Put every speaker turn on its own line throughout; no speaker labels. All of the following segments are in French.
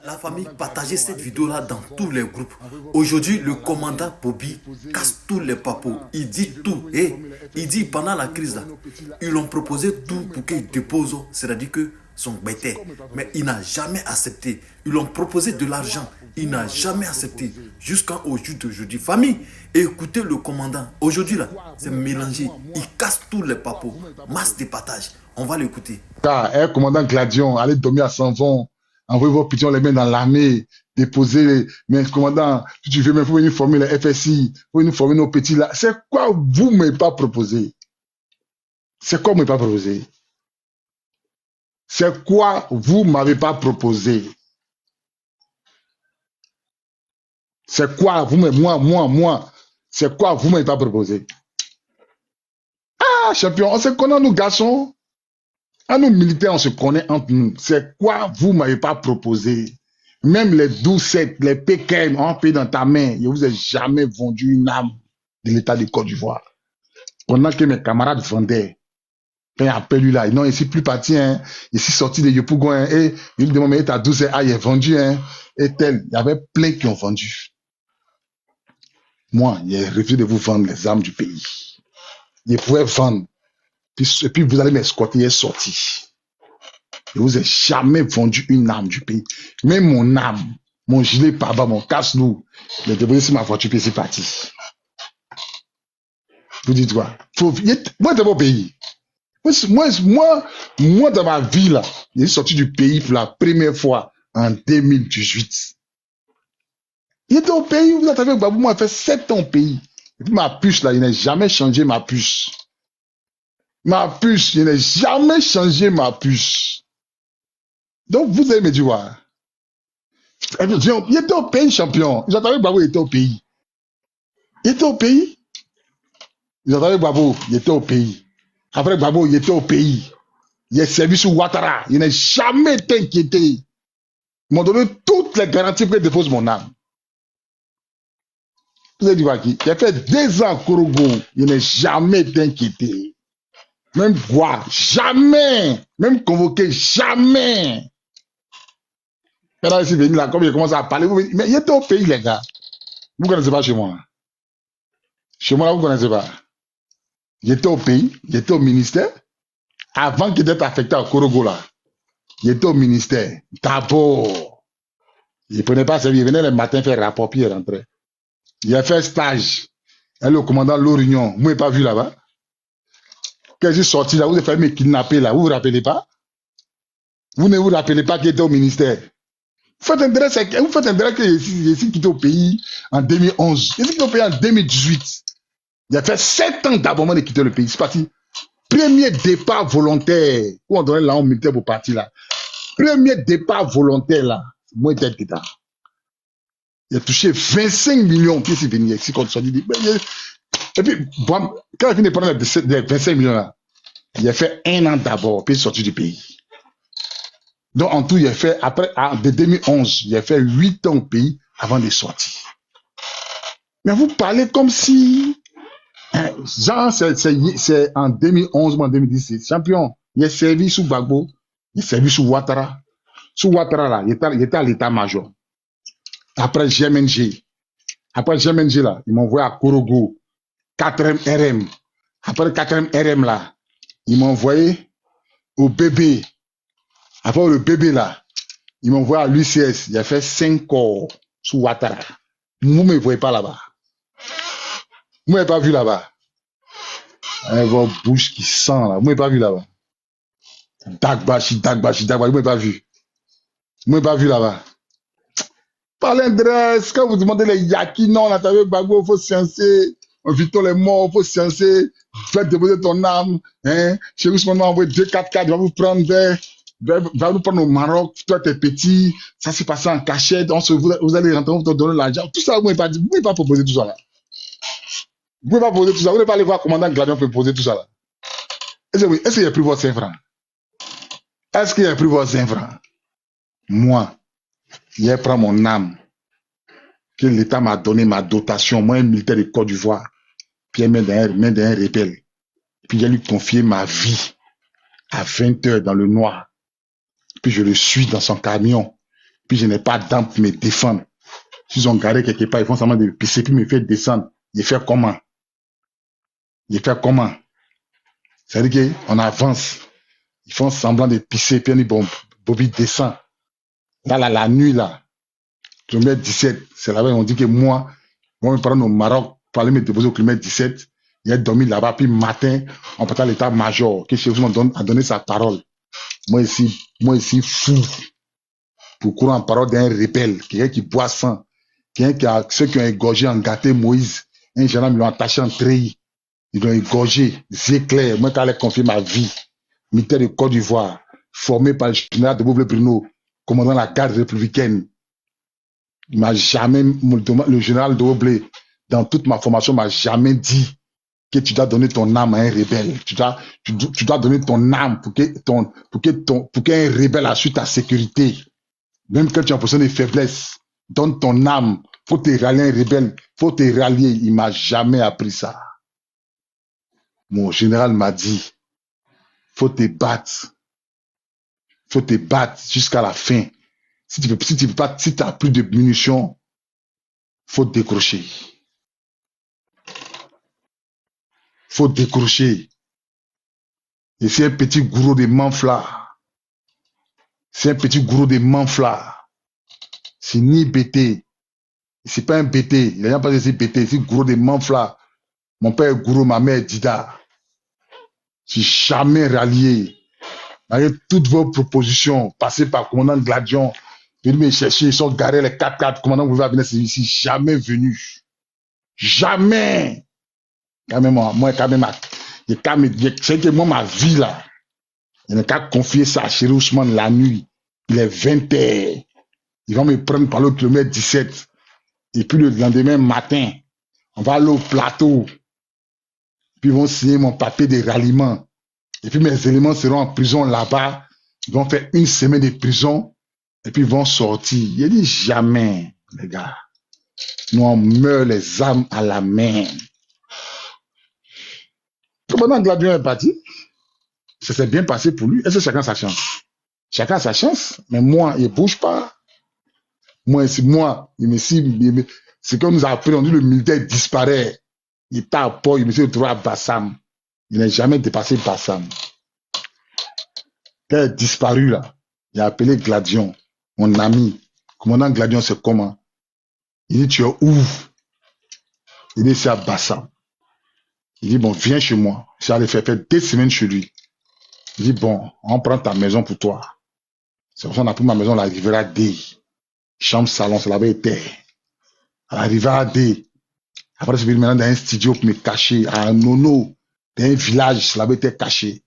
La famille, partagez cette vidéo-là dans tous les groupes. Aujourd'hui, le commandant Bobby casse tous les papos. Il dit tout. Et il dit pendant la crise, là, ils l'ont proposé tout pour qu'il dépose, c'est-à-dire que son bêté. Mais il n'a jamais accepté. Ils l'ont proposé de l'argent. Il n'a jamais accepté. Jusqu'au jour d'aujourd'hui. Famille, écoutez le commandant. Aujourd'hui, là, c'est mélangé. Il casse tous les papos. Masse de partage. On va l'écouter.
Commandant Gladion, allez dormir à Sanvon. Envoyez vos petits, on les met dans l'armée, déposez, mais commandant, si tu veux, il faut venir former les FSI, il faut venir former nos petits là. C'est quoi vous ne m'avez pas proposé? C'est quoi vous ne m'avez pas proposé? C'est quoi vous ne m'avez pas proposé? C'est quoi vous, moi, c'est quoi vous ne m'avez pas proposé? Ah, champion, on se connaît, nous garçons. À nous militaires, on se connaît entre nous. C'est quoi vous ne m'avez pas proposé? Même les 12-7, les PKM ont payé dans ta main. Je ne vous ai jamais vendu une âme de l'État de Côte d'Ivoire. Pendant que mes camarades vendaient, quand il appelle lui là, non, ici plus parti, hein, ici sorti de Yopougon, hein, et il lui demande, mais t'as 12 ah, il est vendu, hein, et tel. Il y avait plein qui ont vendu. Moi, j'ai refusé de vous vendre les armes du pays. Je pouvais vendre. Et puis vous allez m'escorter, il est sorti. Je vous ai jamais vendu une arme du pays. Même mon arme, mon gilet pare-balles, mon casse-loup, je l'ai déposé sur ma voiture, puis c'est parti. Vous dites quoi? Moi, dans mon pays. Moi, dans ma vie, là, j'ai sorti du pays pour la première fois en 2018. Il était au pays, vous êtes avec Babou, moi, j'ai fait 7 ans au pays. Et puis ma puce, là, il n'a jamais changé ma puce. Ma puce, je n'ai jamais changé ma puce. Donc, vous allez me dire, ouais. Il était au pays, champion. J'entendais que Babou était au pays. Il était au pays. J'entendais que Babou, il était au pays. Après Babou, il était au pays. Il est servi sous Ouattara. Il n'a jamais été inquiété. Ils m'ont donné toutes les garanties pour qu'il dépose mon âme. Vous avez dit quoi qui? Il a fait 2 ans à Korogo. Il n'a jamais été inquiété. Même quoi? Jamais. Même convoqué, jamais. Maintenant, il est venu là, comme il commence à parler, mais il était au pays, les gars. Vous ne connaissez pas chez moi. Chez moi, là, vous ne connaissez pas. Il était au pays, il était au ministère. Avant qu'il était affecté à Korogo, là, il était au ministère. D'abord, il ne prenait pas service. Il venait le matin faire rapport, puis il rentrait. Il a fait stage. Et le commandant Lorignon, vous n'avez pas vu là-bas. Quand je suis sorti là, vous avez fait me kidnapper là, vous ne vous rappelez pas? Vous ne vous rappelez pas qu'il était au ministère? Vous faites intérêt que je suis quitté au pays en 2011. Je suis quitté au pays en 2018. Il a fait 7 ans d'abonnement de quitter le pays. C'est parti. Premier départ volontaire. Où on donnait l'arme militaire pour partir là. Premier départ volontaire là. Moi, tête qui il a touché 25 millions. Puis c'est venu ici quand on dit. Et puis, bon, quand il finit de prendre les 25 millions là, il a fait 1 an d'abord, puis il est sorti du pays. Donc, en tout, il a fait, après, de 2011, il a fait 8 ans au pays avant de sortir. Mais vous parlez comme si, genre, c'est en 2011 ou en 2017. Champion, il est servi sous Gbagbo, il est servi sous Ouattara. Sous Ouattara, là, il était à l'état-major. Après GMNG. Après GMNG, là, ils m'ont envoyé à Korogo, 4e RM. Après le 4e RM, là, ils m'ont envoyé au bébé. Après le bébé là, ils m'ont envoyé à l'UCS. Il a fait 5 corps sous Ouattara. Vous ne me voyez pas là-bas. Vous ne m'avez pas vu là-bas. Votre bouche qui sent là. Vous ne m'avez pas vu là-bas. Dagbashi. Vous ne m'avez pas vu. Vous ne m'avez pas vu là-bas. Parlez d'adresse. Quand vous demandez les Yaki, non, là, t'avais Bagbo, il faut sciencer. Victor est mort, il faut sciencer. Faites déposer ton âme. Hein? Chez vous, on va envoyer 2-4-4, il va vous prendre va nous prendre au Maroc, toi t'es petit, ça s'est passé en cachette, vous allez rentrer, on va te donner l'argent. Tout ça, vous ne pouvez pas proposer tout ça là. Vous ne pouvez pas proposer tout ça. Vous ne pouvez pas aller voir commandant Gladion pour proposer tout ça là. Est-ce qu'il a pris votre 5 francs? Est-ce qu'il a pris votre 5 francs? Moi, il prend mon âme, que l'État m'a donné ma dotation, moi, un militaire de Côte d'Ivoire, puis il met d'un rebelle. Puis il a lui confié ma vie à 20 heures dans le noir. Puis je le suis dans son camion. Puis je n'ai pas d'arme pour me défendre. S'ils ont garé quelque part, ils font semblant de pisser, puis me faire descendre. Je fais comment? C'est-à-dire qu'on avance. Ils font semblant de pisser, puis on dit, bon, Bobby descend. Là, la nuit, là, kilomètre 17, c'est là-bas, on dit que moi, me prendre au Maroc pour aller me déposer au kilomètre 17. Il a dormi là-bas, puis matin, on part à l'état-major, que chez vous a donné sa parole. Moi ici, fou, pour courir en parole d'un rebelle, quelqu'un qui boit sang, ceux qui ont égorgé, engâté Moïse, un gendarme, ils l'ont attaché en treillis, ils l'ont égorgé, c'est clair, moi, quand elle a confié ma vie, militaire de Côte d'Ivoire, formé par le général de Beauvais-Bruno, commandant la garde républicaine, il m'a jamais, le général de Beauvais, dans toute ma formation, m'a jamais dit que tu dois donner ton âme à un rebelle. Tu dois donner ton âme pour qu'un rebelle assure ta sécurité. Même quand tu as besoin de faiblesse, donne ton âme. Faut te rallier un rebelle. Faut te rallier. Il m'a jamais appris ça. Mon général m'a dit, faut te battre. Faut te battre jusqu'à la fin. Si tu n'as plus de munitions, faut décrocher. Faut décrocher. Et c'est un petit gourou de manfla. C'est un petit gourou de manfla. C'est ni BT. C'est pas un BT. Il n'y a pas de BT. C'est gourou de manfla. Mon père est gourou, ma mère est Dida. Je suis jamais rallié. Avec toutes vos propositions, passez par commandant Gladion, venez me chercher, ils sont garés les 4x4, commandant, vous venir ici, jamais venu. Jamais. Quand même, c'est que moi, ma vie là, je n'ai qu'à confier ça à Chéri Ousmane la nuit. Il est 20h. Ils vont me prendre par le kilomètre 17. Et puis le lendemain matin, on va aller au plateau. Puis ils vont signer mon papier de ralliement. Et puis mes éléments seront en prison là-bas. Ils vont faire 1 semaine de prison. Et puis ils vont sortir. Il dit jamais, les gars. Nous on meurt les armes à la main. Commandant Gladion est parti. Ça s'est bien passé pour lui. Est-ce que chacun a sa chance? Chacun a sa chance. Mais moi, il ne bouge pas. C'est comme nous a appris, on dit le militaire disparaît. Il est à Port, il me s'est retrouvé à Bassam. Il n'a jamais dépassé Bassam. Quand il est disparu là, il a appelé Gladion, mon ami. Commandant Gladion, c'est comment? Il dit, tu es où? Il dit, c'est à Bassam. Il dit, bon, viens chez moi. J'allais faire 2 semaines chez lui. Il dit, bon, on prend ta maison pour toi. C'est pour ça qu'on a pris ma maison à la Riviera D. Chambre, salon, ça l'avait été. À la Riviera D. Après, je suis venu maintenant dans un studio pour me cacher. À un nono, dans un village, ça l'avait été caché.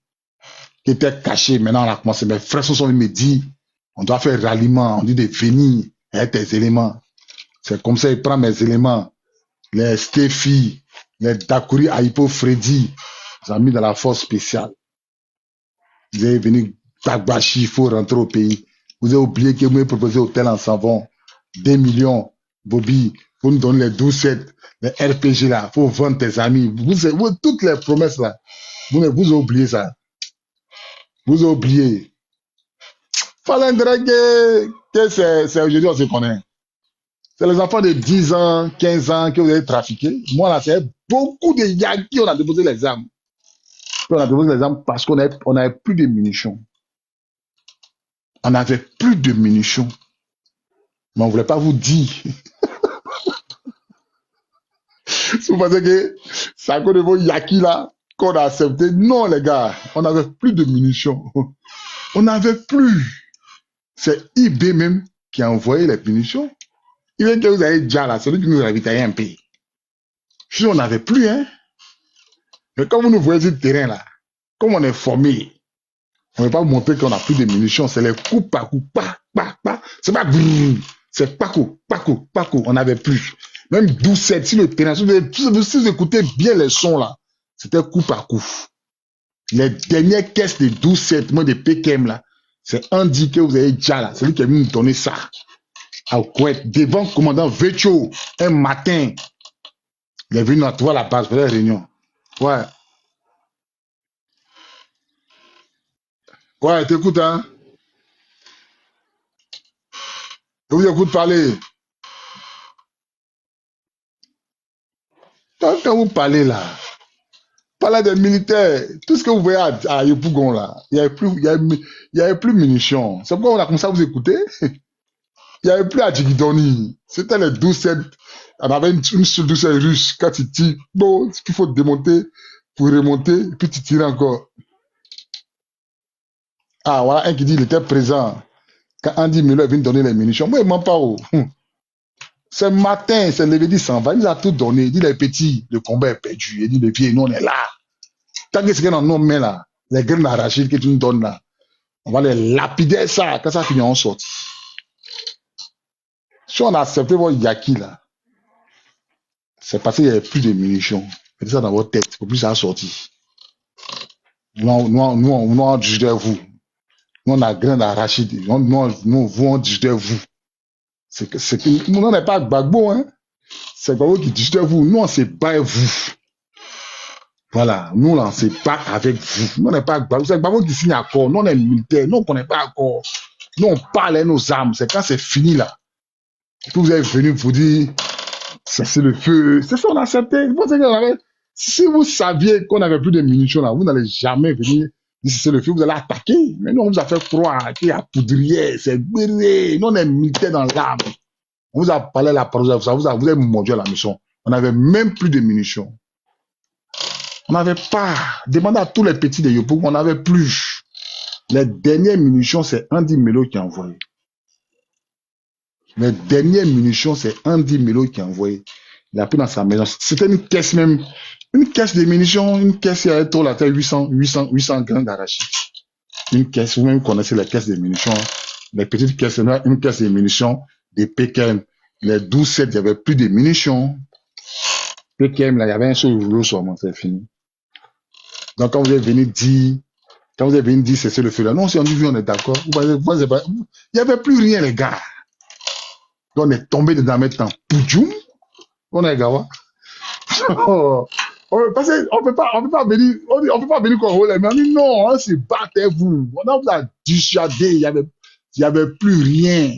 Qui était caché. Maintenant, on a commencé. Mes frères sont venus me dire, on doit faire ralliement. On dit de venir avec tes éléments. C'est comme ça, il prend mes éléments. Les Steffi, les Dakuri, Aipo, Freddy. Ils ont mis dans la force spéciale. Vous avez venu Tagbashi, il faut rentrer au pays. Vous avez oublié que vous m'avez proposé hôtel en savon. 2 millions. Bobby, vous nous donnez les 12-7, les RPG là. Faut vendre tes amis. Toutes les promesses là. Vous avez oublié ça. Vous avez oublié. Fallait que c'est aujourd'hui on se connaît. C'est les enfants de 10 ans, 15 ans que vous avez trafiqué. Moi là, c'est beaucoup de Yankees, on a déposé les armes. On a déposé les armes parce qu'on n'avait plus de munitions. On n'avait plus de munitions. Mais on ne voulait pas vous dire. Si vous pensez que c'est à cause de vos Yakis là qu'on a accepté. Non, les gars, on n'avait plus de munitions. On n'avait plus. C'est IB même qui a envoyé les munitions. Il vient que vous avez déjà là, celui qui nous a ravitaillé un pays. Si on n'avait plus, hein. Mais quand vous nous voyez sur le terrain là, comme on est formé, on ne veut pas vous montrer qu'on n'a plus de munitions. C'est les coups par coup, pa. C'est pas brrr. C'est paco. On n'avait plus. Même 12-7, si le terrain, si vous écoutez bien les sons là, c'était coup par coup. Les dernières caisses de 12-7, moi de PKM là, c'est Andy que vous avez déjà là. C'est lui qui est venu nous donner ça. À Oued, devant le commandant Vecho, un matin, il est venu à trouver la base pour la réunion. Ouais. Ouais, t'écoutes, hein? Je vous écoute parler. Quand vous parlez là, parlez des militaires. Tout ce que vous voyez à Yopougon là, il n'y avait plus, il y avait plus de munitions. C'est pourquoi on a commencé à vous écouter. Il n'y avait plus à Djigidoni. C'était les 12-7. On avait une seule 12 russe. Quand tu tires, bon, il faut démonter pour remonter, et puis tu tires encore. Ah, voilà un qui dit qu'il était présent quand Andy Miller est venu donner les munitions. Moi, il ne ment pas. Oh. Ce matin, c'est levé, dit s'en va. Il nous a tout donné. Il dit les petits, le combat est perdu. Il dit les pieds, nous on est là. Tant que c'est dans nos mains là, les graines d'arachide que tu nous donnes là, on va les lapider ça. Quand ça finit, on sort. Si on a accepté votre yaki là, c'est parce qu'il n'y avait plus de munitions. Mettez ça dans votre tête, pour plus ça sortir. Nous, on discutait vous. Nous, on a grain d'arachide. Nous, on discutait vous. Nous, on n'est pas Gbagbo, hein. C'est Gbagbo qui discutait vous. Nous, on ne sait pas vous. Voilà. Nous, on ne sait pas avec vous. Nous, on n'est pas Gbagbo. C'est Gbagbo qui signe accord. Nous, on est militaires. Nous, on ne connaît pas accord. Nous, on parle nos armes. C'est quand c'est fini, là. Et puis, vous êtes venu vous dire, c'est le feu. C'est ça, on a accepté. Si vous saviez qu'on n'avait plus de munitions, là, vous n'allez jamais venir. Si c'est le feu, vous allez attaquer. Mais nous, on vous a fait croire qu'il y a poudrière, c'est brûlé. Nous, on est militaires dans l'âme. On vous a parlé de la parole, vous avez mordu à la mission. On n'avait même plus de munitions. On n'avait pas. Demandez à tous les petits de Yopougon, on n'avait plus. Les dernières munitions, c'est Andy Melo qui a envoyé. Les dernières munitions, c'est Andy Melo qui a envoyé. Il a pris dans sa maison. C'était une caisse même. Une caisse de munitions, une caisse qui avait la taille 800 grains d'arachide. Une caisse, vous-même connaissez les caisses de munitions. Les petites caisses, une caisse de munitions, des PKM. Les 12-7, il n'y avait plus de munitions. PKM, là, il y avait un seul rouleau seulement, c'est fini. Donc, quand vous êtes venu dire, c'est le feu là. Non, si on dit, on est d'accord. Il n'y avait plus rien, les gars. Donc, on est tombé dedans maintenant. Poudjoum. On est gawa. Parce qu'on peut pas venir qu'on les mains. Non, on se battait vous. On a vous a dissuadé. Il y avait plus rien.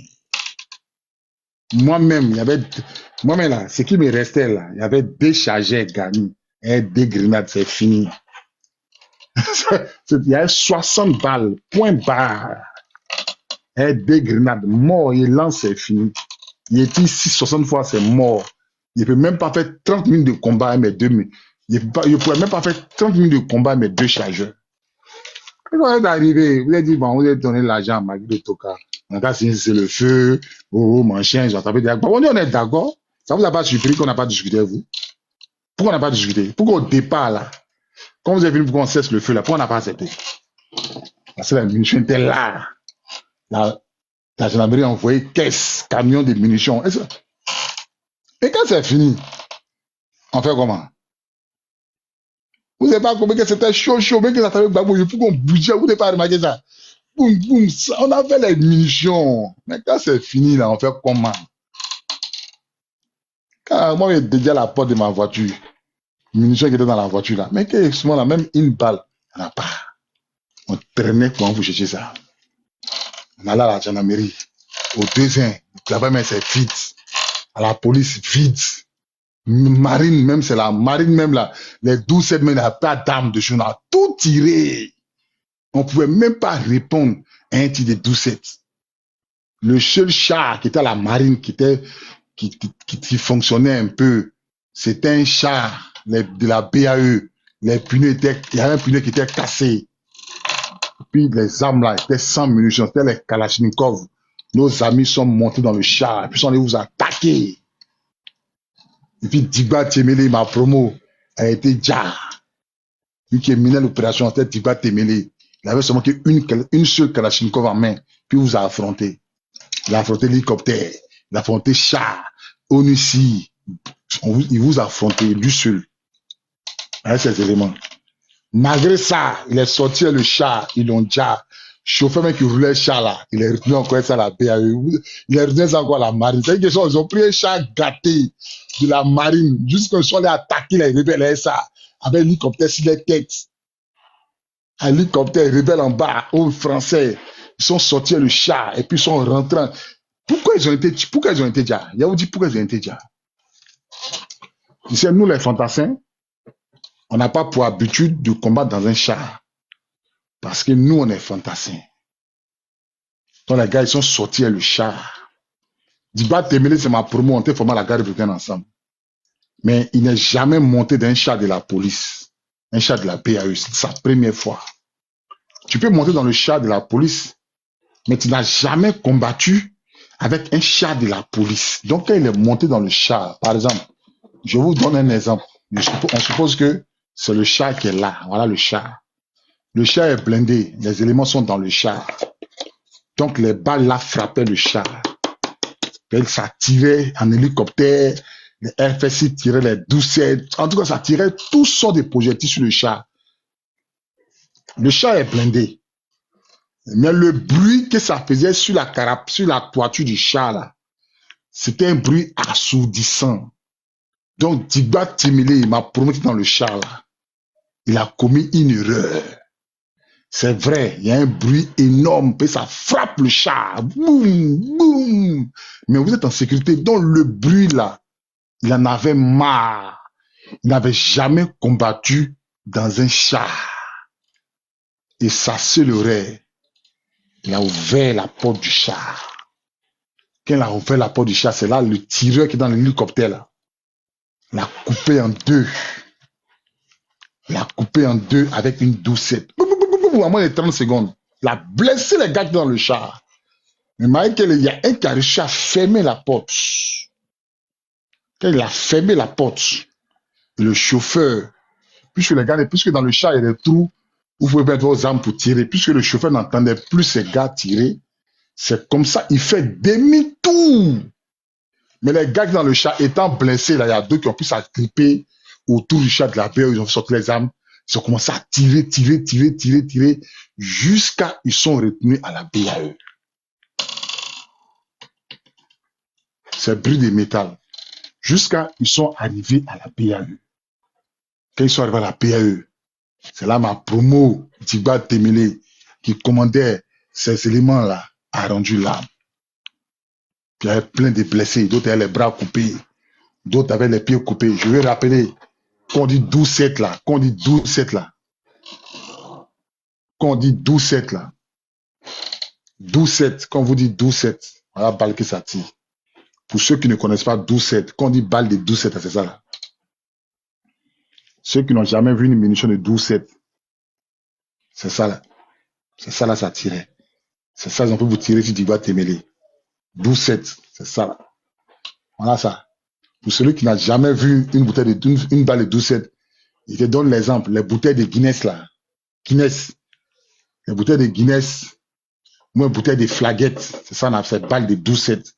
Moi-même là, ce qui me restait là, il y avait des chargeurs gagnés et des grenades, c'est fini. Il y avait 60 balles, point barre. Et des grenades, mort, il lance, c'est fini. Il est ici 60 fois, c'est mort. Il ne peut même pas faire 30 minutes de combat avec mes deux. Il ne pourrait même pas faire 30 minutes de combat avec mes deux chargeurs. Quand vous êtes arrivé, vous avez dit, bon, vous avez donné l'argent à Magui de Toka. En cas, c'est le feu, mon chien, j'entendais dire, bon, on est d'accord. Ça vous a pas surpris qu'on n'a pas discuté avec vous? Pourquoi on n'a pas discuté? Pourquoi au départ, là, quand vous êtes venu pour qu'on cesse le feu, là, pourquoi on n'a pas accepté? Parce que la munition était là. La gendarmerie a envoyé caisse, camion de munitions. Et quand c'est fini, on fait comment? Vous n'avez pas compris que c'était chaud, mais que ça t'avait babou, il faut qu'on bougeait, vous n'avez pas remarqué ça? Boum, boum, on avait les munitions. Mais quand c'est fini, là, on fait comment? Quand moi, j'ai déjà la porte de ma voiture, munitions qui étaient dans la voiture, là, mais que souvent, là, même une balle, on n'a pas. On traînait pour vous chercher ça. On allait à la gendarmerie, au deuxième, là-bas, mais c'est vide. À la police, vide. Marine, même, c'est la marine, même là, les 12-7, mais il n'y a pas d'armes de on a tout tiré. On ne pouvait même pas répondre à un tir de 12-7. Le seul char qui était à la marine, qui fonctionnait un peu, c'était un char de la BAE. Les pneus il y avait un pneu qui était cassé. Puis les armes là étaient sans munitions, c'était les Kalachnikov. Nos amis sont montés dans le char, et puis on allait vous attaquer. Et puis Digba Temele, ma promo, a été déjà. Lui qui menait l'opération, c'était Digba Temele. Il avait seulement une seule Kalachnikov en main, puis vous a affronté. Il a affronté l'hélicoptère, il a affronté char, ONUCI. Il vous a affronté lui seul. Avec ces éléments. Malgré ça, il est sorti le char, ils l'ont déjà. Chauffeur même qui roulait le char là, il est retourné encore ça à la BAE. Il est retourné ça encore à la marine. C'est qu'ils ont pris un char gâté de la marine, jusqu'à ce qu'ils aient attaqué les rebelles, ça, avec l'hélicoptère sur les têtes. Un hélicoptère rebelle en bas, aux Français, ils sont sortis le char, et puis ils sont rentrés. Pourquoi ils ont été déjà? Il y a vous dit pourquoi ils ont été déjà. Tu sais, nous les fantassins, on n'a pas pour habitude de combattre dans un char. Parce que nous, on est fantassins. Donc les gars, ils sont sortis avec le char. Diba Temele, c'est ma promo, on était formé à la gare de ensemble. Mais il n'est jamais monté d'un char de la police, un char de la PAE. C'est sa première fois. Tu peux monter dans le char de la police, mais tu n'as jamais combattu avec un char de la police. Donc, quand il est monté dans le char, par exemple, je vous donne un exemple. On suppose que c'est le char qui est là. Voilà le char. Le char est blindé. Les éléments sont dans le char. Donc, les balles là frappaient le char. Ça tirait en hélicoptère. Les FSI tiraient les 12-7. En tout cas, ça tirait toutes sortes de projectiles sur le char. Le char est blindé. Mais le bruit que ça faisait sur la toiture du char, là, c'était un bruit assourdissant. Donc, Diba Temele, il m'a promis dans le char, là, il a commis une erreur. C'est vrai, il y a un bruit énorme, puis ça frappe le char. Boum, boum. Mais vous êtes en sécurité. Donc, le bruit, là, il en avait marre. Il n'avait jamais combattu dans un char. Et sa seule erreur, il a ouvert la porte du char. Quand il a ouvert la porte du char, c'est là le tireur qui est dans l'hélicoptère, là. L'a coupé en deux. L'a coupé en deux avec une 12-7. À moins de 30 secondes. L'a blessé les gars dans le char. Mais il y a un qui a réussi à fermer la porte. Quand il a fermé la porte, le chauffeur, puisque dans le char il y a des trous, vous pouvez mettre vos armes pour tirer, puisque le chauffeur n'entendait plus ces gars tirer, c'est comme ça, il fait demi-tour. Mais les gars dans le char étant blessés, là, il y a deux qui ont pu s'agripper autour du char de la BAE, ils ont sorti les armes, ils ont commencé à tirer, jusqu'à ils sont retenus à la BAE. C'est bruit de métal. Jusqu'à ils sont arrivés à la BAE. Quand ils sont arrivés à la BAE, c'est là ma promo, Diba Temele, qui commandait ces éléments-là, a rendu l'âme. Puis il y avait plein de blessés, d'autres avaient les bras coupés, d'autres avaient les pieds coupés. Je vais rappeler, quand on dit 12-7 là, quand on dit 12-7 là, quand on dit 12-7 là, 12-7, quand on vous dit 12-7, voilà balle que ça tire. Pour ceux qui ne connaissent pas 12-7, quand on dit balle de 12-7, c'est ça là. Ceux qui n'ont jamais vu une munition de 12-7, c'est ça là. C'est ça là, ça tirait. C'est ça, ils ont pu vous tirer si Diba Temele. 12-7, c'est ça là. Voilà ça. Pour celui qui n'a jamais vu une balle de 12-7, il te donne l'exemple. Les bouteilles de Guinness là. Guinness. Les bouteilles de Guinness. Ou une bouteille de flaguettes. C'est ça, on a fait balle de 12-7.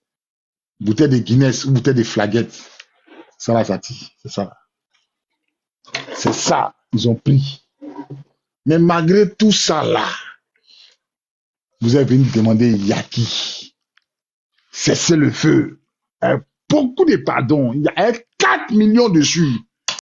Bouteille de Guinness ou bouteille de flaguettes. Ça là, ça tire. C'est ça là. C'est ça, ils ont pris. Mais malgré tout ça là, vous êtes venu demander Yaki. Cessez le feu. Beaucoup de pardons. Il y a 4 millions dessus.